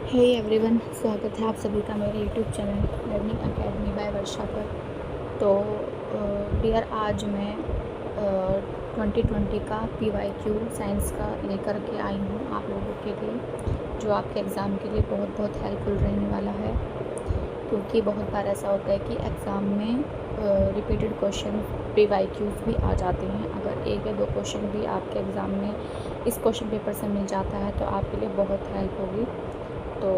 Hey everyone, स्वागत है आप सभी का मेरे YouTube channel learning academy by Varsha पर। तो डियर, आज मैं 2020 का PYQ साइंस का लेकर के आई हूँ आप लोगों के लिए, जो आपके एग्ज़ाम के लिए बहुत बहुत हेल्पफुल रहने वाला है। क्योंकि बहुत बार ऐसा होता है कि एग्ज़ाम में रिपीटेड क्वेश्चन PYQs भी आ जाते हैं। अगर एक या दो क्वेश्चन भी आपके एग्ज़ाम में इस क्वेश्चन पेपर से मिल जाता है तो आपके लिए बहुत हेल्प होगी। तो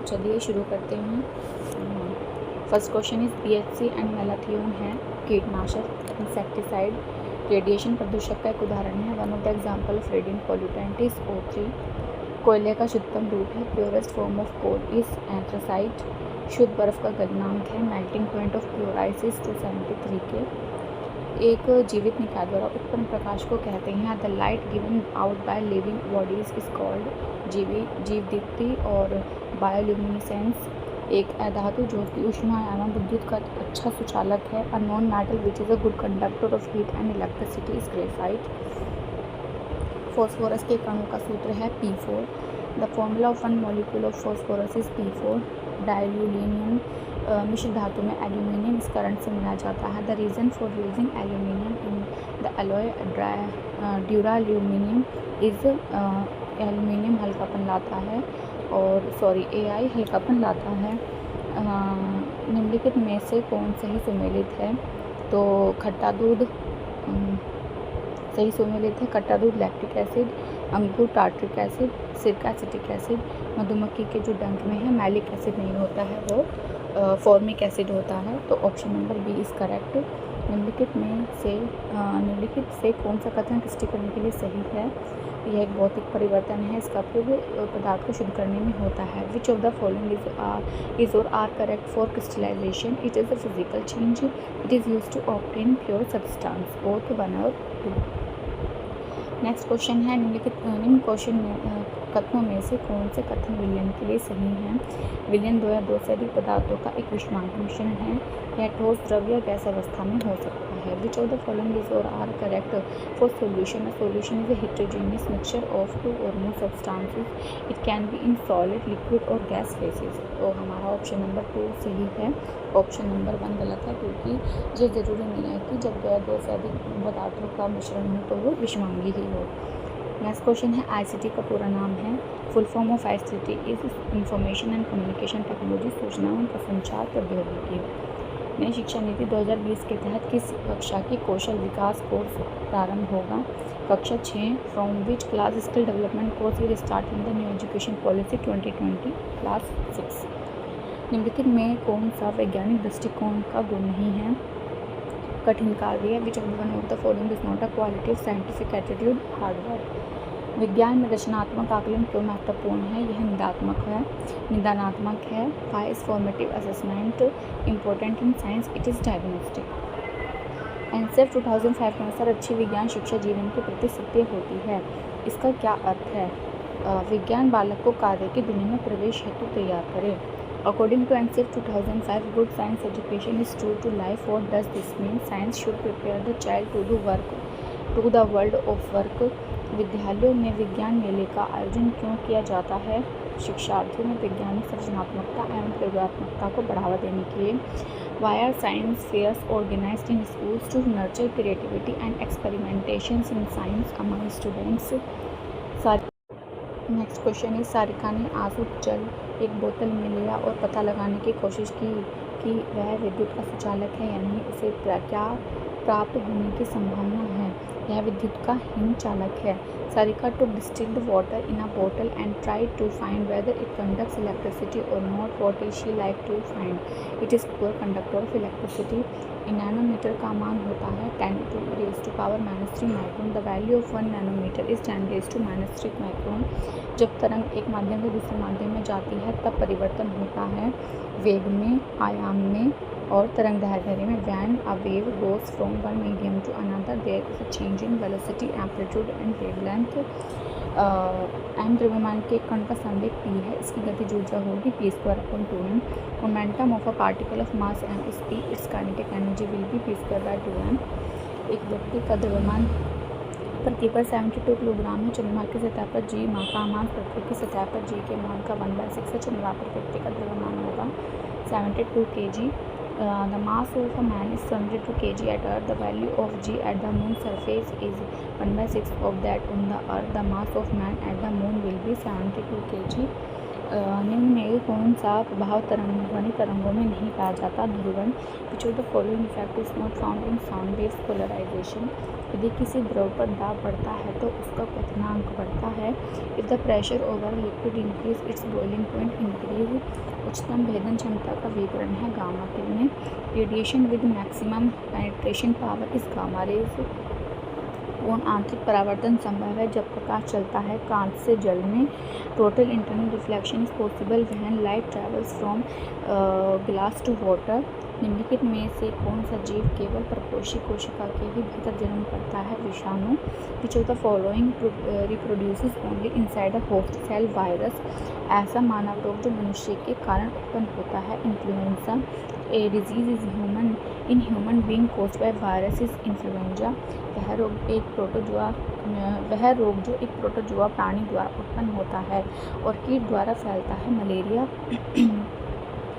चलिए शुरू करते हैं। First question is BHC and malathion है कीटनाशक इंसेक्टिसाइड रेडिएशन प्रदूषक का एक उदाहरण है। One of the example of radiant pollutant is O3। कोयले का शुद्धतम रूप है। Purest form of coal is anthracite. शुद्ध बर्फ का गलनांक है। Melting point of chloride is 273 K. एक जीवित निकाय द्वारा उत्पन्न प्रकाश को कहते हैं the light given out by living bodies is called जीव दीप्ति और बायोल्यूमिनेसेंस। एक अधातु जो कि ऊष्मा एवं विद्युत का अच्छा सुचालक है। A non metal which is a good conductor of heat and electricity is graphite. Phosphorus के कणों का सूत्र है P4। The formula of one molecule of phosphorus is P4। डाइल्यूलिनियम मिश्र धातु में एल्यूमिनियम इस करंट से मिला जाता है। The reason for using aluminium in the alloy duralumin is aluminium हल्कापन लाता है और AI हल्कापन लाता है। निम्नलिखित में से कौन सही सुमेलित है? तो खट्टा दूध सही सुमेलित है। खट्टा दूध लैक्टिक एसिड, अंगूर टार्ट्रिक एसिड, सिरका एसिटिक एसिड, मधुमक्खी के जो डंक में है मैलिक एसिड नहीं होता है, वो फॉर्मिक एसिड होता है। तो option number B is correct. निम्नलिखित से कौन सा कथन क्रिस्टीकरण के लिए सही है? यह एक भौतिक परिवर्तन है। इसका उपयोग पदार्थ को शुद्ध करने में होता है। Which of the following is or are correct for crystallisation? It is a physical change. It is use to obtain pure substance. Both 1 और 2। नेक्स्ट क्वेश्चन है निम्न क्वेश्चन कथनों में से कौन से कथन विलयन के लिए सही हैं? विलयन दो या दो से अधिक पदार्थों का एक विषमांत मिश्रण है। यह ठोस, द्रव्य या गैस अवस्था में हो सकता है। Which of the following is or are correct for solution? A solution is a heterogeneous mixture of two or more substances. It can be in solid, liquid और गैस फेजेस। तो हमारा ऑप्शन नंबर 2 सही है। Option number 1 गलत है, क्योंकि ये ज़रूरी नहीं है कि जब दो से अधिक पदार्थों का मिश्रण हो तो वो विषमांगी ही हो। नेक्स्ट क्वेश्चन है ICT का पूरा नाम है। Full form of ICT is information and communication technology, सूचना एवं संचार प्रौद्योगिकी। नई शिक्षा नीति 2020 के तहत किस कक्षा की कौशल विकास कोर्स प्रारंभ होगा? कक्षा 6। From which class skill development course will start in the new education policy 2020? Class 6। निम्नलिखित में कौन सा वैज्ञानिक दृष्टिकोण का गुण नहीं है? कठिन कार्य। Which one of the following is not a quality of scientific attitude? Hard work. विज्ञान में रचनात्मक आकलन क्यों महत्वपूर्ण है? यह निदानात्मक है। Why is formative assessment important in science? It is diagnostic. NCF 2005 के अनुसार अच्छी विज्ञान शिक्षा जीवन के प्रति सत्य होती है। इसका क्या अर्थ है? विज्ञान बालक को कार्य की दुनिया में प्रवेश हेतु तैयार करे। According to NCEF 2005, good science education is true to life. What does this mean? Science should prepare the child to the world of work. विद्यालयों में विज्ञान मेले का आयोजन क्यों किया जाता है? शिक्षार्थियों में वैज्ञानिक सृजनात्मकता एवं प्रयोगात्मकता को बढ़ावा देने के लिए। Why are science fairs organized in schools? To nurture creativity and experimentations in science among students. Next question है सारिका ने आंसू जल एक बोतल में लिया और पता लगाने की कोशिश की कि वह विद्युत का सुचालक है या नहीं। उसे क्या प्राप्त होने की संभावना है? यह विद्युत का हीन चालक है। Sarika took distilled water in a bottle and tried to find whether it conducts electricity or not. What is she like to find? It is poor conductor of electricity. Nanometre का मान होता है 10⁻³ micron. The value of 1 nanometre is 10⁻³ micron. जब तरंग एक माध्यम से दूसरे माध्यम में जाती है तब परिवर्तन होता है वेग में, आयाम में और तरंग दैर्ध्य में। When a wave goes from one medium to another there is a change in velocity, amplitude and wavelength. M द्रव्यमान के कण का संवेग p है। इसकी गतिज ऊर्जा होगी p²/2m। Momentum of a particle of mass m is p। It's kinetic energy will be p²/2m। एक व्यक्ति का द्रव्यमान पृथ्वी पर 72 किलोग्राम है। चंद्रमा की सतह पर जी का मान पृथ्वी की सतह पर जी के मान का 1/6 है। चंद्रमा पर व्यक्ति का द्रव्यमान होगा 72 kg। The mass of a man is 72 kg at Earth. The value of g at the moon surface is 1/6 of that on the Earth. The mass of man at the moon will be 72 kg. निम्न में कौन सा प्रभाव ध्वनि तरंगों में नहीं पाया जाता? ध्रुवन। Which of the following effect is not found in sound waves polarisation. यदि किसी द्रव पर दाब बढ़ता है तो उसका क्वथनांक बढ़ता है। If the pressure over liquid increase its boiling point increase. उच्चतम भेदन क्षमता का विवरण है गामा किरणें। Radiation with maximum penetration power is gamma rays. कौन आंतरिक परावर्तन संभव है जब प्रकाश चलता है? कांच से जल में। Total internal reflection is possible when light travels from glass to water. निम्नलिखित में से कौन सा जीव केवल प्रकोष्ठी कोशिका के ही भीतर जन्म करता है? विषाणु। Which of the following reproduces only inside a host cell? Virus. ऐसा मानव रोग जो मनुष्य के कारण उत्पन्न होता है? Influenza. A disease is human being caused by virus is influenza. वह रोग जो एक प्रोटोजोआ प्राणी द्वारा उत्पन्न होता है और कीट द्वारा फैलता है? Malaria.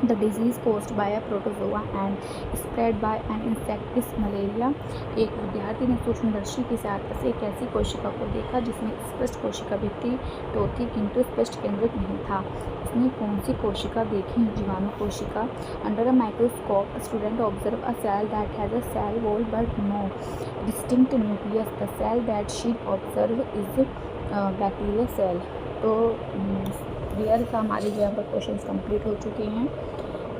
The disease caused by a protozoa and spread by an insect is malaria. एक विद्यार्थी ने सूक्ष्मदर्शी की सहायता से एक ऐसी कोशिका को देखा जिसमें स्पष्ट कोशिका भित्ति तो थी किंतु स्पष्ट केंद्रित नहीं था। उसने कौन सी कोशिका देखी? जीवाणु कोशिका। Under a microscope student observe a cell that has a cell wall but no distinct nucleus. The cell that she observe is bacteria cell. तो डियर हमारे जो यहाँ पर क्वेश्चन कंप्लीट हो चुके हैं।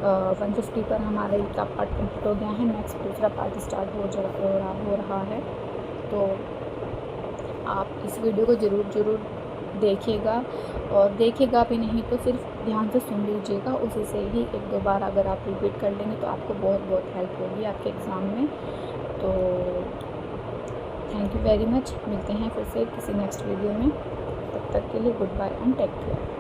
150 पर हमारा इसका पार्ट कंप्लीट हो गया है। नेक्स्ट दूसरा पार्ट स्टार्ट हो रहा है। तो आप इस वीडियो को ज़रूर देखिएगा और देखेगा भी नहीं तो सिर्फ ध्यान से सुन लीजिएगा। उसी से ही एक दो बार अगर आप रिपीट कर लेंगे तो आपको बहुत हेल्प होगी आपके एग्ज़ाम में। तो थैंक यू वेरी मच। मिलते हैं फिर से किसी नेक्स्ट वीडियो में। तब तक के लिए goodbye and take care.